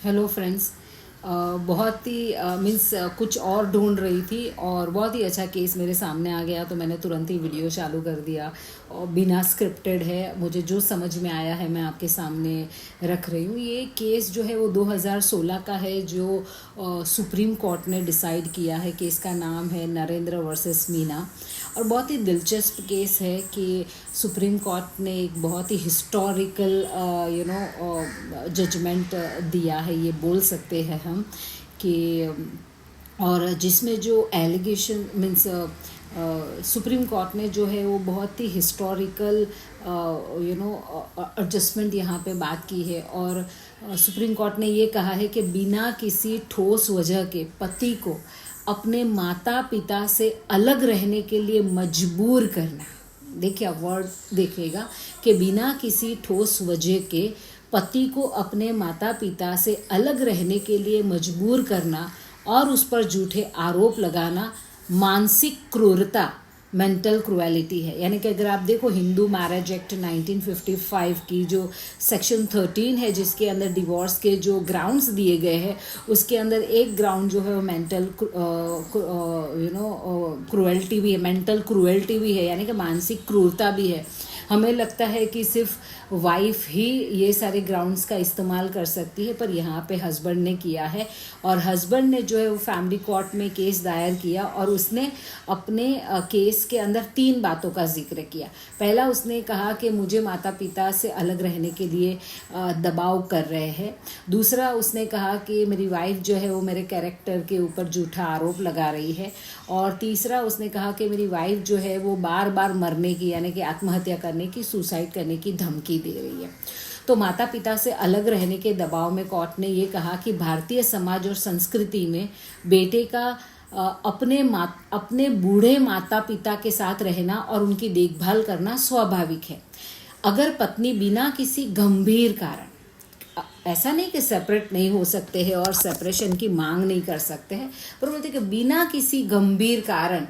Hello friends. बहुत ही means कुछ और ढूंढ रही थी और बहुत ही अच्छा केस मेरे सामने आ गया, तो मैंने तुरंत ही वीडियो चालू कर दिया और बिना स्क्रिप्टेड है, मुझे जो समझ में आया है मैं आपके सामने रख रही हूँ। ये केस जो है वो 2016 का है, जो सुप्रीम कोर्ट ने डिसाइड किया है। केस का नाम है नरेंद्र वर्सेस मीना और बहुत ही दिलचस्प केस है कि सुप्रीम कोर्ट ने एक बहुत ही हिस्टोरिकल जजमेंट दिया है, ये बोल सकते हैं हम कि और जिसमें जो एलिगेशन मीन्स सुप्रीम कोर्ट ने जो है वो बहुत ही हिस्टोरिकल एडजस्टमेंट यहाँ पे बात की है। और सुप्रीम कोर्ट ने ये कहा है कि बिना किसी ठोस वजह के पति को अपने माता पिता से अलग रहने के लिए मजबूर करना। देखिए वर्ड देखिएगा कि बिना किसी ठोस वजह के पति को अपने माता पिता से अलग रहने के लिए मजबूर करना और उस पर झूठे आरोप लगाना मानसिक क्रूरता, मेंटल क्रुएलिटी है। यानी कि अगर आप देखो हिंदू मैरिज एक्ट 1955 की जो सेक्शन 13 है, जिसके अंदर डिवोर्स के जो ग्राउंड्स दिए गए हैं, उसके अंदर एक ग्राउंड जो है वो मेंटल क्रुएल्टी भी है, मेंटल क्रुएल्टी भी है, यानी कि मानसिक क्रूरता भी है। हमें लगता है कि सिर्फ वाइफ ही ये सारे ग्राउंड्स का इस्तेमाल कर सकती है, पर यहाँ पे हस्बैंड ने किया है और हस्बैंड ने जो है वो फैमिली कोर्ट में केस दायर किया और उसने अपने केस के अंदर 3 बातों का जिक्र किया। पहला, उसने कहा कि मुझे माता पिता से अलग रहने के लिए दबाव कर रहे हैं। दूसरा, उसने कहा कि मेरी वाइफ जो है वो मेरे कैरेक्टर के ऊपर झूठा आरोप लगा रही है। और तीसरा, उसने कहा कि मेरी वाइफ जो है वो बार बार मरने की, यानी कि आत्महत्या करने की, सुसाइड करने की धमकी दे रही है। तो माता पिता से अलग रहने के दबाव में कोर्ट ने ये कहा कि भारतीय समाज और संस्कृति में बेटे का अपने बूढ़े माता पिता के साथ रहना और उनकी देखभाल करना स्वाभाविक है। अगर पत्नी बिना किसी गंभीर कारण, ऐसा नहीं कि सेपरेट नहीं हो सकते हैं और सेपरेशन की मांग नहीं कर सकते हैं, पर बोलते कि बिना किसी गंभीर कारण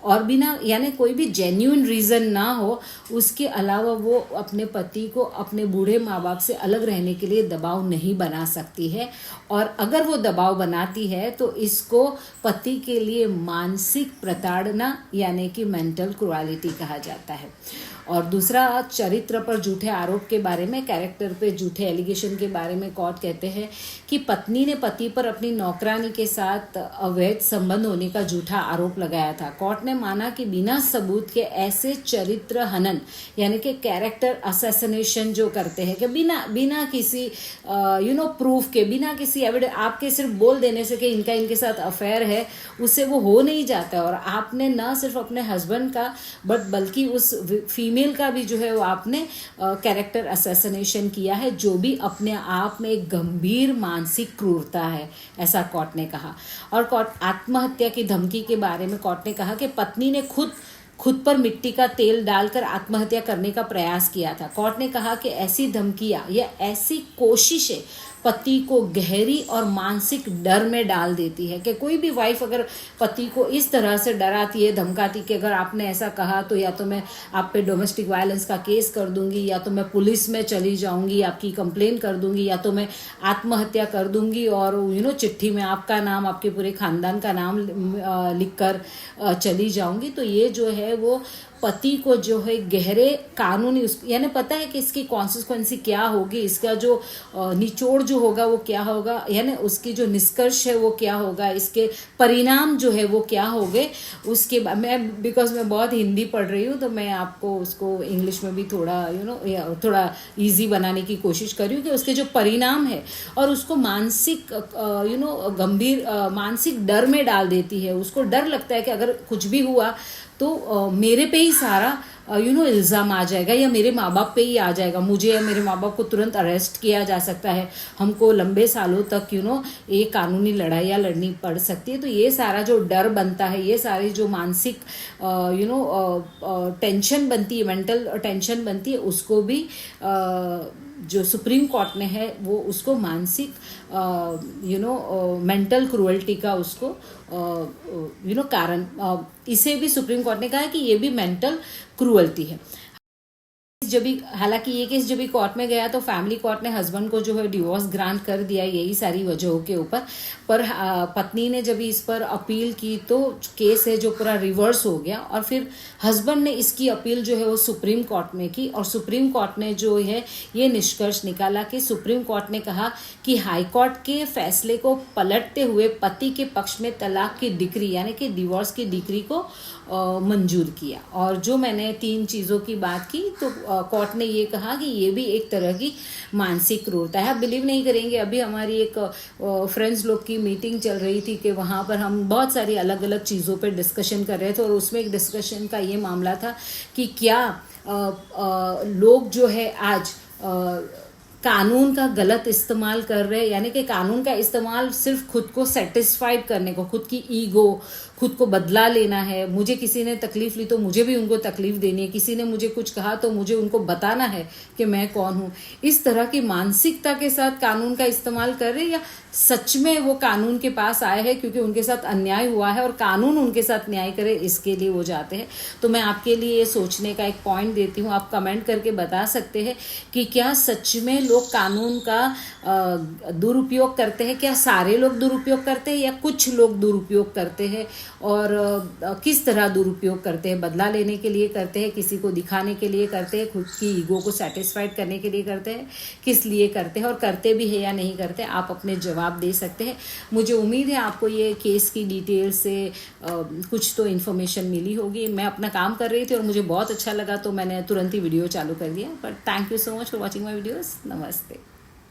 और बिना, यानी कोई भी जेन्युइन रीज़न ना हो, उसके अलावा वो अपने पति को अपने बूढ़े माँ बाप से अलग रहने के लिए दबाव नहीं बना सकती है। और अगर वो दबाव बनाती है तो इसको पति के लिए मानसिक प्रताड़ना यानी कि मेंटल क्रुएलिटी कहा जाता है। और दूसरा, चरित्र पर झूठे आरोप के बारे में, कैरेक्टर पे झूठे एलिगेशन के बारे में कोर्ट कहते हैं कि पत्नी ने पति पर अपनी नौकरानी के साथ अवैध संबंध होने का झूठा आरोप लगाया था। कोर्ट ने माना कि बिना सबूत के ऐसे चरित्र हनन यानी कि कैरेक्टर असैसिनेशन जो करते हैं कि बिना किसी प्रूफ के, बिना किसी एविडेंस, आपके सिर्फ बोल देने से कि इनका इनके साथ अफेयर है, उससे वो हो नहीं जाता। और आपने न सिर्फ अपने हस्बैंड का बल्कि उस फीमेल का भी जो है वो आपने कैरेक्टर असैसिनेशन किया है, जो भी अपने आप में एक गंभीर मानसिक क्रूरता है, ऐसा कोर्ट ने कहा। और कोर्ट आत्महत्या की धमकी के बारे में कोर्ट ने कहा कि पत्नी ने खुद पर मिट्टी का तेल डालकर आत्महत्या करने का प्रयास किया था। कोर्ट ने कहा कि ऐसी धमकियां या ऐसी कोशिशें पति को गहरी और मानसिक डर में डाल देती है। कि कोई भी वाइफ अगर पति को इस तरह से डराती है, धमकाती कि अगर आपने ऐसा कहा तो या तो मैं आप पे डोमेस्टिक वायलेंस का केस कर दूंगी, या तो मैं पुलिस में चली जाऊंगी, आपकी कंप्लेन कर दूंगी, या तो मैं आत्महत्या कर दूंगी और चिट्ठी में आपका नाम, आपके पूरे खानदान का नाम लिखकर चली जाऊंगी, तो ये जो है वो पति को जो है गहरे कानूनी, यानी पता है कि इसकी कॉन्सिक्वेंसी क्या होगी, इसका जो निचोड़ जो होगा वो क्या होगा, यानी उसकी जो निष्कर्ष है वो क्या होगा, इसके परिणाम जो है वो क्या होंगे। उसके बाद बिकॉज मैं बहुत हिंदी पढ़ रही हूँ तो मैं आपको उसको इंग्लिश में भी थोड़ा थोड़ा ईजी बनाने की कोशिश कर रही हूँ कि उसके जो परिणाम है और उसको मानसिक गंभीर मानसिक डर में डाल देती है। उसको डर लगता है कि अगर कुछ भी हुआ तो मेरे पे ही सारा इल्ज़ाम आ जाएगा या मेरे माँ बाप पे ही आ जाएगा, मुझे या मेरे माँ बाप को तुरंत अरेस्ट किया जा सकता है, हमको लंबे सालों तक ये कानूनी लड़ाइयाँ लड़नी पड़ सकती है। तो ये सारा जो डर बनता है, ये सारी जो मानसिक टेंशन बनती है, मेंटल टेंशन बनती है, उसको भी जो सुप्रीम कोर्ट ने है वो उसको मानसिक मेंटल क्रुएल्टी का उसको कारण, इसे भी सुप्रीम कोर्ट ने कहा है कि ये भी मेंटल क्रुएल्टी है। जब भी, हालांकि ये केस जब भी कोर्ट में गया तो फैमिली कोर्ट ने हस्बैंड को जो है डिवोर्स ग्रांट कर दिया यही सारी वजहों के ऊपर, पर पत्नी ने जब इस पर अपील की तो केस है जो पूरा रिवर्स हो गया, और फिर हस्बैंड ने इसकी अपील जो है वो सुप्रीम कोर्ट में की, और सुप्रीम कोर्ट ने जो है ये निष्कर्ष निकाला कि सुप्रीम कोर्ट ने कहा कि हाई कोर्ट के फैसले को पलटते हुए पति के पक्ष में तलाक की डिक्री यानी कि डिवोर्स की डिक्री को मंजूर किया। और जो मैंने 3 चीज़ों की बात की तो कोर्ट ने ये कहा कि ये भी एक तरह की मानसिक क्रूरता है। आप बिलीव नहीं करेंगे, अभी हमारी एक फ्रेंड्स लोग की मीटिंग चल रही थी कि वहाँ पर हम बहुत सारी अलग अलग चीज़ों पर डिस्कशन कर रहे थे, और उसमें एक डिस्कशन का ये मामला था कि क्या लोग जो है आज कानून का गलत इस्तेमाल कर रहे हैं, यानी कि कानून का इस्तेमाल सिर्फ खुद को सेटिस्फाइड करने को, खुद की ईगो, खुद को बदला लेना है, मुझे किसी ने तकलीफ ली तो मुझे भी उनको तकलीफ देनी है, किसी ने मुझे कुछ कहा तो मुझे उनको बताना है कि मैं कौन हूँ, इस तरह की मानसिकता के साथ कानून का इस्तेमाल कर रहे हैं, या सच में वो कानून के पास आए हैं क्योंकि उनके साथ अन्याय हुआ है और कानून उनके साथ न्याय करे इसके लिए वो जाते हैं। तो मैं आपके लिए ये सोचने का एक पॉइंट देती हूँ, आप कमेंट करके बता सकते हैं कि क्या सच में लोग कानून का दुरुपयोग करते हैं, क्या सारे लोग दुरुपयोग करते हैं या कुछ लोग दुरुपयोग करते हैं, और किस तरह दुरुपयोग करते हैं, बदला लेने के लिए करते हैं, किसी को दिखाने के लिए करते हैं, खुद की ईगो को सेटिस्फाइड करने के लिए करते हैं, किस लिए करते हैं, और करते भी है या नहीं करते, आप अपने जवाब दे सकते हैं। मुझे उम्मीद है आपको ये केस की डिटेल से कुछ तो इन्फॉर्मेशन मिली होगी। मैं अपना काम कर रही थी और मुझे बहुत अच्छा लगा तो मैंने तुरंत ही वीडियो चालू कर दिया। But thank you so much for watching my videos. नमस्ते।